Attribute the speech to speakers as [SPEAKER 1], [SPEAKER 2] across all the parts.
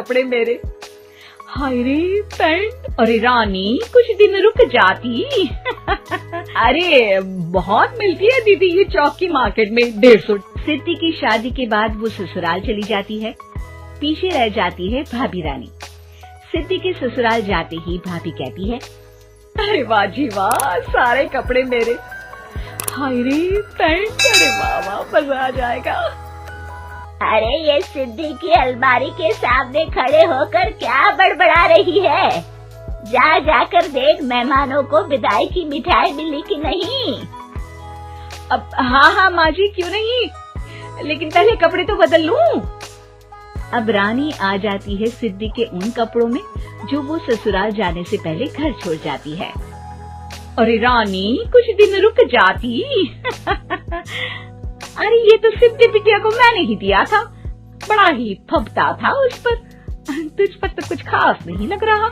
[SPEAKER 1] कपड़े मेरे। हाय रे पैंट, अरे रानी कुछ दिन रुक जाती। अरे बहुत मिलती है दीदी ये चौक की मार्केट में, 150। सिद्धि की शादी के बाद वो ससुराल चली जाती है, पीछे रह जाती है भाभी रानी। सिद्धि के ससुराल जाते ही भाभी कहती है, अरे वाह जी वाह, सारे कपड़े मेरे। हाय रे पैंट, अरे वाह वाह, मजा आ जाएगा।
[SPEAKER 2] अरे ये सिद्धि की अलमारी के सामने खड़े होकर क्या बड़बड़ा रही है? जा जाकर देख मेहमानों को विदाई की मिठाई मिली कि नहीं।
[SPEAKER 1] अब हाँ माँ जी, क्यों नहीं, लेकिन पहले कपड़े तो बदल लूं। अब रानी आ जाती है सिद्धि के उन कपड़ों में जो वो ससुराल जाने से पहले घर छोड़ जाती है। अरे रानी कुछ दिन रुक जाती। अरे ये तो सिद्धि बिटिया को मैंने ही दिया था, बड़ा ही फबता था उस पर, तुझ पर तो कुछ खास नहीं लग रहा।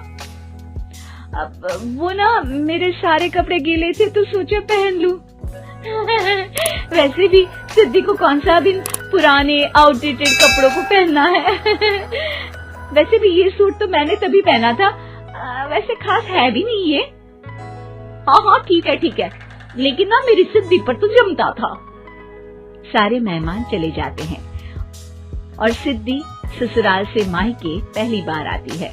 [SPEAKER 1] अब वो ना मेरे सारे कपड़े गीले थे तो सोचा पहन लूं। वैसे भी सिद्धि को कौन सा दिन पुराने आउटडेटेड कपड़ों को पहनना है। वैसे भी ये सूट तो मैंने तभी पहना था, वैसे खास है भी नहीं ये। हाँ ठीक है, लेकिन ना मेरी सिद्धि पर तो जमता था। सारे मेहमान चले जाते हैं और सिद्धि ससुराल से मायके पहली बार आती है।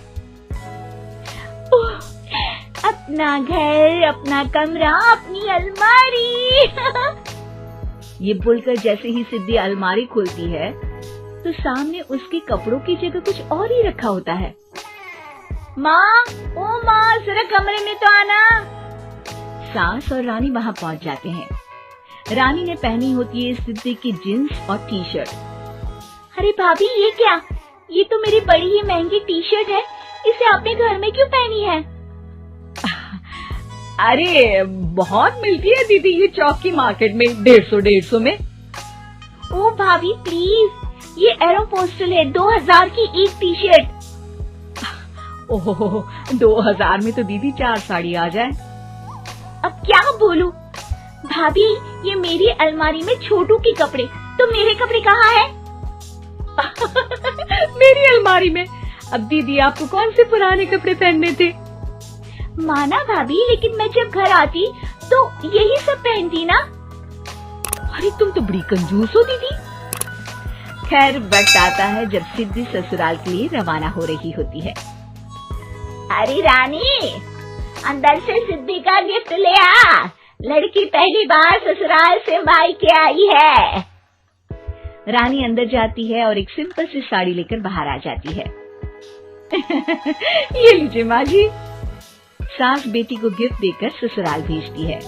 [SPEAKER 2] अपना घर, अपना कमरा, अपनी अलमारी।
[SPEAKER 1] ये बोलकर जैसे ही सिद्धि अलमारी खोलती है तो सामने उसके कपड़ों की जगह कुछ और ही रखा होता है।
[SPEAKER 2] माँ, ओ माँ, जरा कमरे में तो आना।
[SPEAKER 1] सास और रानी वहाँ पहुँच जाते हैं। रानी ने पहनी होती है सिद्धि की जींस और टी शर्ट।
[SPEAKER 2] अरे भाभी ये क्या? ये तो मेरी बड़ी ही महंगी टी शर्ट है, इसे आपने घर में क्यों पहनी है?
[SPEAKER 1] अरे बहुत मिलती है दीदी ये चौक की मार्केट में, 150 में।
[SPEAKER 2] ओ भाभी प्लीज, ये एरोपोस्टल है, 2000 की एक टी शर्ट।
[SPEAKER 1] ओहो, 2000 में तो दीदी 4 साड़ी आ जाए।
[SPEAKER 2] अब क्या बोलूं? भाभी ये मेरी अलमारी में छोटू के कपड़े, तो मेरे कपड़े कहाँ हैं?
[SPEAKER 1] मेरी अलमारी में? अब दीदी आपको कौन से पुराने कपड़े पहनने थे?
[SPEAKER 2] माना भाभी, लेकिन मैं जब घर आती तो यही सब पहनती ना।
[SPEAKER 1] अरे तुम तो बड़ी कंजूस हो दीदी। खैर वक्त आता है जब सिद्धि ससुराल के लिए रवाना हो रही होती है।
[SPEAKER 2] अरे रानी, अंदर से सिद्धि का गिफ्ट ले आ, लड़की पहली बार ससुराल से मायके आई है।
[SPEAKER 1] रानी अंदर जाती है और एक सिंपल सी साड़ी लेकर बाहर आ जाती है। ये लीजिए माँ जी। सास बेटी को गिफ्ट देकर ससुराल भेजती है।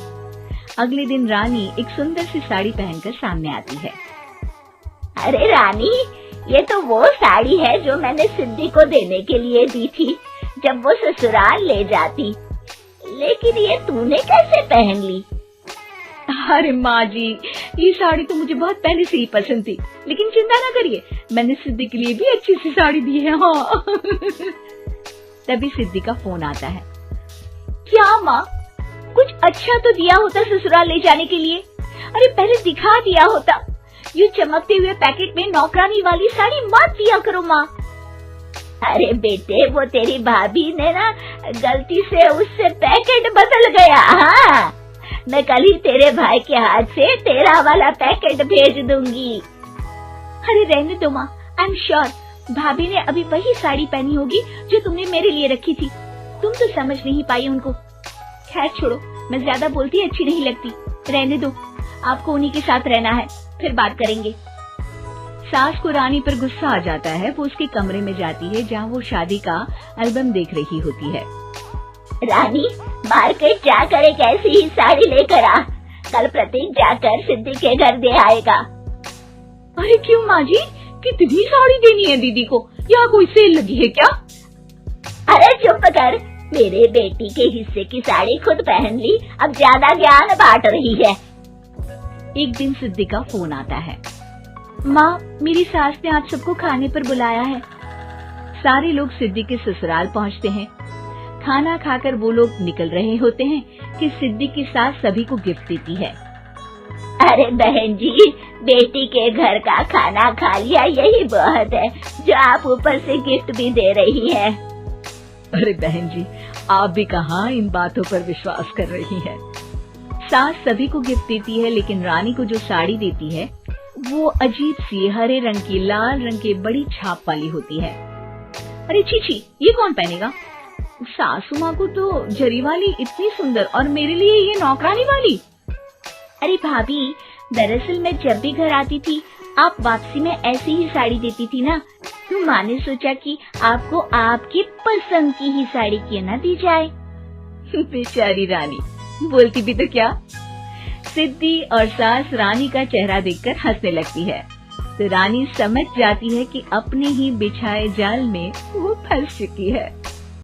[SPEAKER 1] अगले दिन रानी एक सुंदर सी साड़ी पहनकर सामने आती है।
[SPEAKER 2] अरे रानी, ये तो वो साड़ी है जो मैंने सिद्धि को देने के लिए दी थी जब वो ससुराल ले जाती, लेकिन ये तूने कैसे पहन ली?
[SPEAKER 1] अरे माँ जी, ये साड़ी तो मुझे बहुत पहले से ही पसंद थी, लेकिन चिंता ना करिए, मैंने सिद्धि के लिए भी अच्छी सी साड़ी दी है। हाँ। तभी सिद्धि का फोन आता है।
[SPEAKER 2] क्या माँ, कुछ अच्छा तो दिया होता ससुराल ले जाने के लिए, अरे पहले दिखा दिया होता। ये चमकते हुए पैकेट में नौकरानी वाली साड़ी मत दिया करो माँ। अरे बेटे, वो तेरी भाभी ने ना गलती से उससे पैकेट बदल गया। हाँ, मैं कल ही तेरे भाई के हाथ से तेरा वाला पैकेट भेज दूंगी। अरे रहने दो माँ, आई एम श्योर भाभी ने अभी वही साड़ी पहनी होगी जो तुमने मेरे लिए रखी थी, तुम तो समझ नहीं पाई उनको। खैर छोड़ो, मैं ज्यादा बोलती अच्छी नहीं लगती, रहने दो, आपको उन्हीं के साथ रहना है, फिर बात करेंगे।
[SPEAKER 1] सास को रानी पर गुस्सा आ जाता है। वो उसके कमरे में जाती है जहाँ वो शादी का एल्बम देख रही होती है।
[SPEAKER 2] रानी, मार्केट जाकर एक ऐसी ही साड़ी लेकर आ, कल प्रतीक जाकर सिद्धि के घर दे आएगा।
[SPEAKER 1] अरे क्यों माँ जी, कितनी साड़ी देनी है दीदी को? यहाँ कोई सेल लगी है क्या?
[SPEAKER 2] अरे चुप कर, मेरे बेटी के हिस्से की साड़ी खुद पहन ली, अब ज्यादा ज्ञान बांट रही है।
[SPEAKER 1] एक दिन सिद्धि का फोन आता है। माँ, मेरी सास ने आज सबको खाने पर बुलाया है। सारे लोग सिद्धि के ससुराल पहुँचते हैं। खाना खाकर वो लोग निकल रहे होते हैं कि सिद्धि की सास सभी को गिफ्ट देती है।
[SPEAKER 2] अरे बहन जी, बेटी के घर का खाना खा लिया यही बहुत है, जो आप ऊपर से गिफ्ट भी दे रही है।
[SPEAKER 1] अरे बहन जी, आप भी कहाँ इन बातों पर विश्वास कर रही हैं। सास सभी को गिफ्ट देती है, लेकिन रानी को जो साड़ी देती है वो अजीब सी हरे रंग की लाल रंग की बड़ी छाप वाली होती है। अरे छी, ये कौन पहनेगा? सासू माँ को तो जरी वाली इतनी सुंदर, और मेरे लिए ये नौकरानी वाली।
[SPEAKER 2] अरे भाभी, दरअसल मैं जब भी घर आती थी आप वापसी में ऐसी ही साड़ी देती थी ना, तो माँ ने सोचा कि आपको आपकी पसंद की ही साड़ी क्यों ना दी जाए।
[SPEAKER 1] बेचारी रानी, बोलती भी तो क्या। सिद्धि और सास रानी का चेहरा देखकर हंसने लगती है, तो रानी समझ जाती है कि अपने ही बिछाए जाल में वो फंस चुकी है।